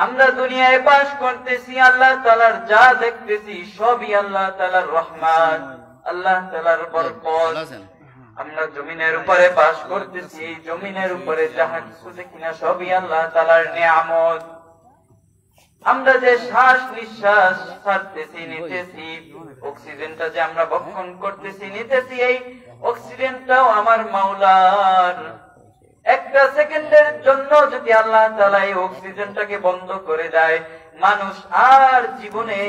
আমরা দুনিয়ায় বাস করতেছি, আল্লাহ তাআলার যা দেখতেছি সবই আল্লাহ তাআলার রহমত, আল্লাহ তাআলার বরকত। আমরা জমিনের উপরে বাস করতেছি, এই জমিনের উপরে যাহা কিছু দেখি না সবই আল্লাহ তাআলার নিয়ামত। আমরা যে শ্বাস নিঃশ্বাস ছাড়তেছি নিতেছি, অক্সিজেনটা যে আমরা ভক্ষণ করতেছি নিতেছি, এই অক্সিজেনটাও আমার মাওলার। একটা সেকেন্ডের জন্য যদি আল্লাহ তাআলা এই অক্সিজেনটাকে বন্ধ করে দেয়, মানুষ আর জীবনে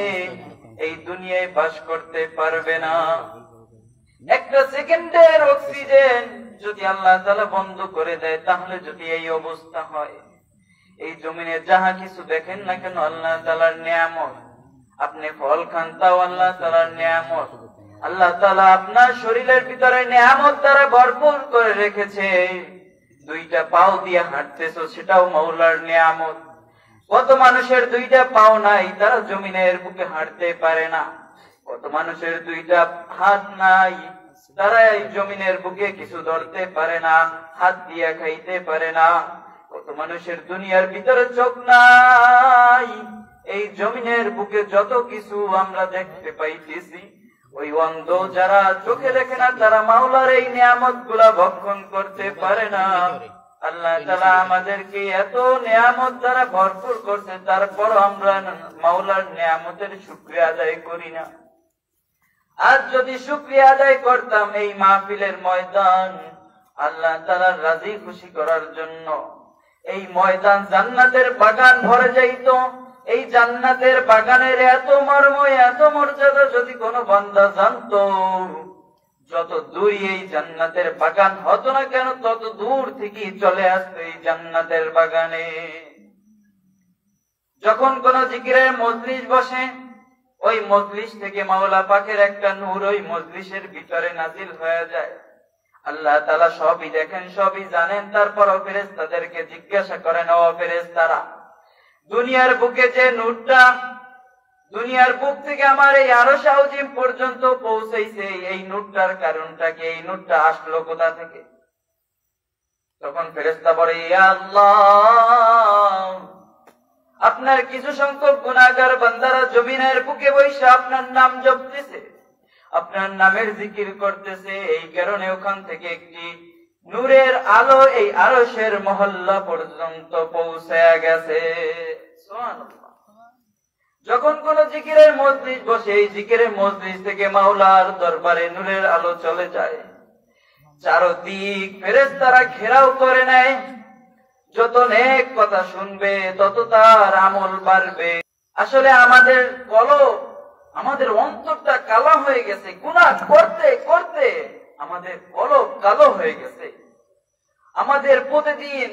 এই দুনিয়ায় বাস করতে পারবে না। একটা সেকেন্ডের অক্সিজেন যদি আল্লাহ তাআলা বন্ধ করে দেয়, তাহলে যদি এই অবস্থা হয়, এই জমিনে যাহা কিছু দেখেন না কেন আল্লাহ তাআলার নিয়ামত। আপনি ফল খান তাও আল্লাহ তাআলার নিয়ামত। আল্লাহ তাআলা আপনার শরীরের ভিতরে নিয়ামত দ্বারা ভরপুর করে রেখেছে। দুইটা পাও দিয়ে হাঁটতেছো, সেটাও মাওলার নিয়ামত। কত মানুষের দুইটা পাও নাই, তারা জমিনের বুকে হাঁটতে পারে না। কত মানুষের দুইটা হাত নাই, তারা এই জমিনের বুকে কিছু ধরতে পারে না, হাত দিয়ে খাইতে পারে না। কত মানুষের দুনিয়ার ভিতরে চোখ নাই, এই জমিনের বুকে যত কিছু আমরা দেখতে পাইতেছি, ওই অন্ধ যারা চোখে দেখে না, তারা মাওলার এই নিয়ামত গুলা ভক্ষণ করতে পারে না। আল্লাহ তাআলা আমাদেরকে এত নিয়ামত দ্বারা ভরপুর করছে, তারপর আমরা মাওলার নিয়ামতের শুকরিয়া আদায় করি না। আর যদি শুকরিয়া আদায় করতাম, এই মাহফিলের ময়দান আল্লাহ তাআলার রাজি খুশি করার জন্য, এই ময়দান জান্নাতের বাগান ভরে যাইত। এই জান্নাতের বাগানের এত মর্ম, এত মর্যাদা যদি কোনো বান্দা জানতো, যত দূর এই জান্নাতের বাগান হতো না কেন, তত দূর থেকে চলে আসতো এই জান্নাতের বাগানে। যখন কোন জিকিরের মজলিস বসে, ওই মজলিস থেকে মাওলা পাকের একটা নূর ওই মজলিসের ভিতরে নাজিল হয়ে যায়। আল্লাহ তাআলা সবই দেখেন, সবই জানেন। তারপরও ফেরেশতাদেরকে জিজ্ঞাসা করেন, ও ফেরেশতারা, দুনিয়ার বুকে যে নূরটা দুনিয়ার বুক থেকে আমার এই আরশ আযীম পর্যন্ত পৌঁছাইছে, এই নূরটার কারণটা কি? এই নূরটা আসলো কোথা থেকে? তখন ফেরেশতা বলে, ইয়া আল্লাহ, আপনার কিছু সংখ্যক গুনাহগার বান্দারা জমিনের বুকে বসে আপনার নাম জপতেছে, আপনার নামের জিকির করতেছে, এই কারণে ওখান থেকে একটি নূরের আলো এই আরশের মহল্লা পর্যন্ত পৌঁছে গেছে। সুবহানাল্লাহ। যখন কোন জিকিরের মজলিস বসে, এই জিকিরের মজলিস থেকে মাওলার দরবারে নূরের আলো চলে যায়। চারদিক ফেরেশতারা ঘেরাও করে নেয়। যত নেক কথা শুনবে তত তার আমল বাড়বে। আসলে আমাদের কলব, আমাদের অন্তরটা কালো হয়ে গেছে। গুনাহ করতে করতে আমাদের কলব কালো হয়ে গেছে। আমাদের প্রতিদিন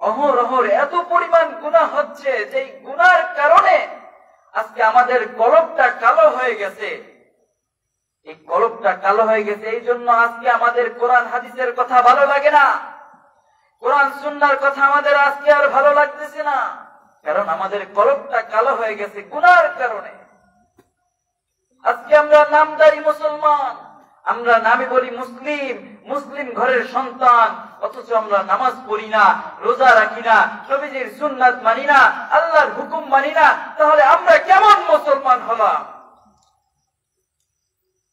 অহরহর এত পরিমাণ গুনাহ হচ্ছে, যে গুনাহর কারণে আজকে আমাদের কলবটা কালো হয়ে গেছে। এই কলবটা কালো হয়ে গেছে, এই জন্য আজকে আমাদের কোরআন হাদিসের কথা ভালো লাগে না, কোরআন সুন্নাহর কথা আমাদের আজকে আর ভালো লাগতেছে না। কারণ আমাদের কলবটা কালো হয়ে গেছে গুনাহর কারণে। আজকে আমরা নামদারি মুসলমান, আমরা নামে বলি মুসলিম, মুসলিম ঘরের সন্তান, অথচ আমরা নামাজ পড়ি না, রোজা রাখি না, নবীজির সুন্নাত মানি না, আল্লাহর হুকুম মানি না। তাহলে আমরা কেমন মুসলমান হলাম?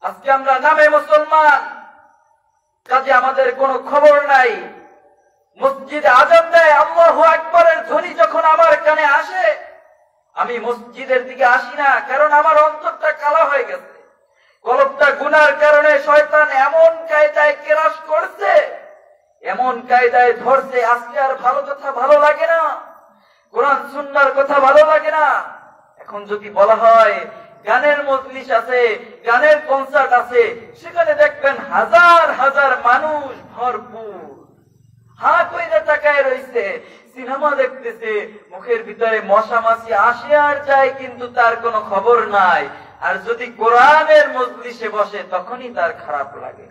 আজকে আমরা নামে মুসলমান, কাজে আমাদের কোনো খবর নাই। মসজিদে আযান দেয়, আল্লাহু আকবারের ধ্বনি যখন আমার কানে আসে, আমি মসজিদের দিকে আসি না, কারণ আমার অন্তরটা কালো হয়ে গেছে। কলবটা গুনার কারণে শয়তান এমন কায়দায় কেরাস করছে, এমন কায়দায় ধরছে, আজকে আর ভালো কথা ভালো লাগে না, কোরআন সুন্নাহর কথা ভালো লাগে না। এখন যদি বলা হয় গানের মজলিস আছে, গানের কনসার্ট আছে, সেখানে দেখবেন হাজার হাজার মানুষ ভরপুর, হাত কইরা তাকায় রইছে, সিনেমা দেখতেছে, মুখের ভিতরে মশা মাছি আসে আর যায়, কিন্তু তার কোনো খবর নাই। আর যদি কোরআনের মজলিসে বসে, তখনই তার খারাপ লাগে।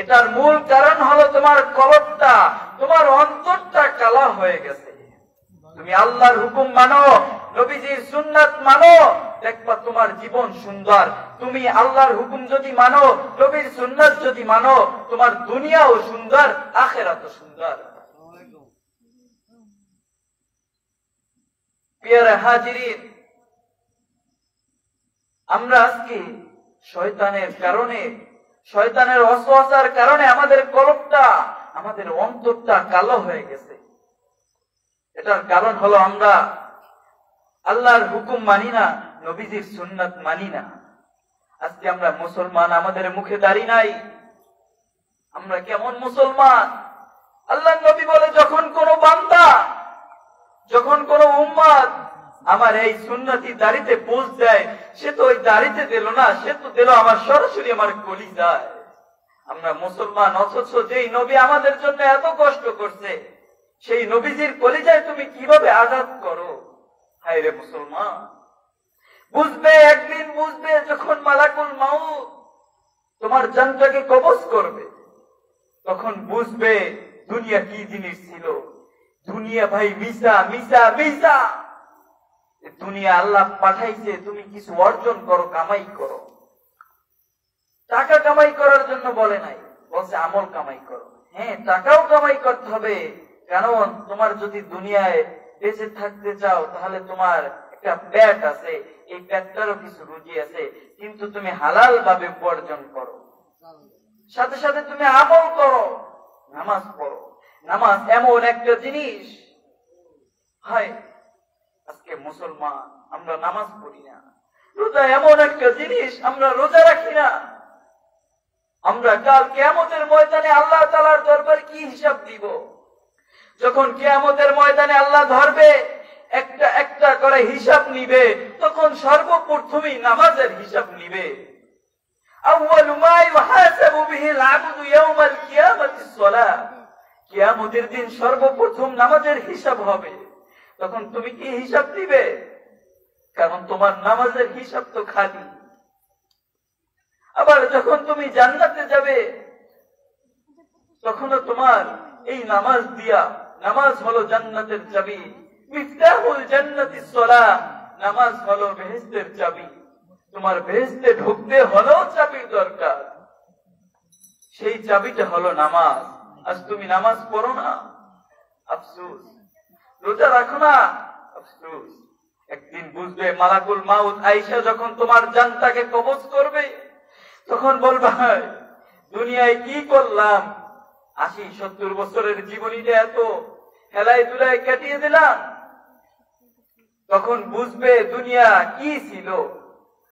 এটার মূল কারণ হলো তোমার কলবটা, তোমার অন্তরটা কালা হয়ে গেছে। তুমি আল্লাহর হুকুম মানো, নবীজির সুন্নাত মানো, দেখবা তোমার জীবন সুন্দর। তুমি আল্লাহর হুকুম যদি মানো, নবীর সুন্নাত যদি মানো, তোমার দুনিয়াও সুন্দর, আখিরাতও সুন্দর। প্রিয় হাজিরিন, আমরা আজকে শয়তানের কারণে, শয়তানের ওয়াসওয়াসার কারণে আমাদের কলবটা, আমাদের অন্তরটা কালো হয়ে গেছে। এটার কারণ হলো আমরা আল্লাহর হুকুম মানি না, নবীজির সুন্নাত মানি না। আজকে আমরা মুসলমান, আমাদের মুখে দাড়ি নাই। আমরা কেমন মুসলমান? আল্লাহ নবী বলে, যখন কোন বান্দা, যখন কোন উম্মত আমার এই সুন্নতি দাড়িতে পোজ দেয়, সে তো ওই দাড়িতে দিল না, সে তো দিল আমার সরাসরি আমার কলিজায়। আমরা মুসলমান, অথচ যেই নবী আমাদের জন্য এত কষ্ট করছে, সেই নবীজির কলিজায় তুমি কিভাবে আঘাত করো? হায় রে মুসলমান, বুঝবে, একদিন বুঝবে, যখন মালাকুল মাউত তোমার জানটাকে কবজ করবে, তখন বুঝবে দুনিয়া কি জিনিস ছিল। দুনিয়া ভাই মিশা মিশা মিশা। দুনিয়া আল্লাহ পাঠাইছে তুমি কিছু অর্জন করো, কামাই করো। টাকা কামাই করার জন্য বলে নাই, বলছে আমল কামাই করো। হ্যাঁ, টাকাও কামাই করতে হবে, কারণ তোমার যদি দুনিয়ায় বেঁচে থাকতে চাও, তাহলে তোমার একটা পেট আছে, এই পেটটারও কিছু রুজি আছে, কিন্তু তুমি হালাল ভাবে উপার্জন করো। সাথে সাথে তুমি আমল করো, নামাজ পড়ো। নামাজ এমন একটা জিনিস, হায় আজকে মুসলমান আমরা নামাজ পড়ি না। রোজা এমন একটা জিনিস, আমরা রোজা রাখি না। আমরা কাল কিয়ামতের ময়দানে আল্লাহ তাআলার দরবারে কি হিসাব দিব? যখন কিয়ামতের ময়দানে আল্লাহ ধরবে, একটা একটা করে হিসাব নিবে, তখন সর্বপ্রথমই নামাজের হিসাব নিবে। আউয়ালু মা ইউহাসাবু বিহিল আবদু ইয়াউমাল কিয়ামাতিস সালাহ। কিয়ামতের দিন সর্বপ্রথম নামাজের হিসাব হবে। তখন তুমি কি হিসাব দিবে? কারণ তোমার নামাজের হিসাব তো খালি। আবার যখন তুমি জান্নাতে যাবে, তখনও তোমার এই নামাজ দিয়া, নামাজ হলো জান্নাতের চাবি। মিফতাহুল জান্নাতিস সালাহ, নামাজ হলো বেহেশতের চাবি। তোমার বেহেশতে ঢুকতে হলেও চাবির দরকার, সেই চাবিটা হলো নামাজ। আজ তুমি নামাজ পড়ো না, আফসোস। রোজা রাখো না, আফসোস। একদিন বুঝবে মালাকুল মাউত আয়েশা যখন তোমার জানটাকে কবজ করবে, তখন বলবা দুনিয়ায় কি করলাম, 80-70 বছরের জীবনীটা এত হেলাই দুলাই কাটিয়ে দিলাম। তখন বুঝবে দুনিয়া কি ছিল।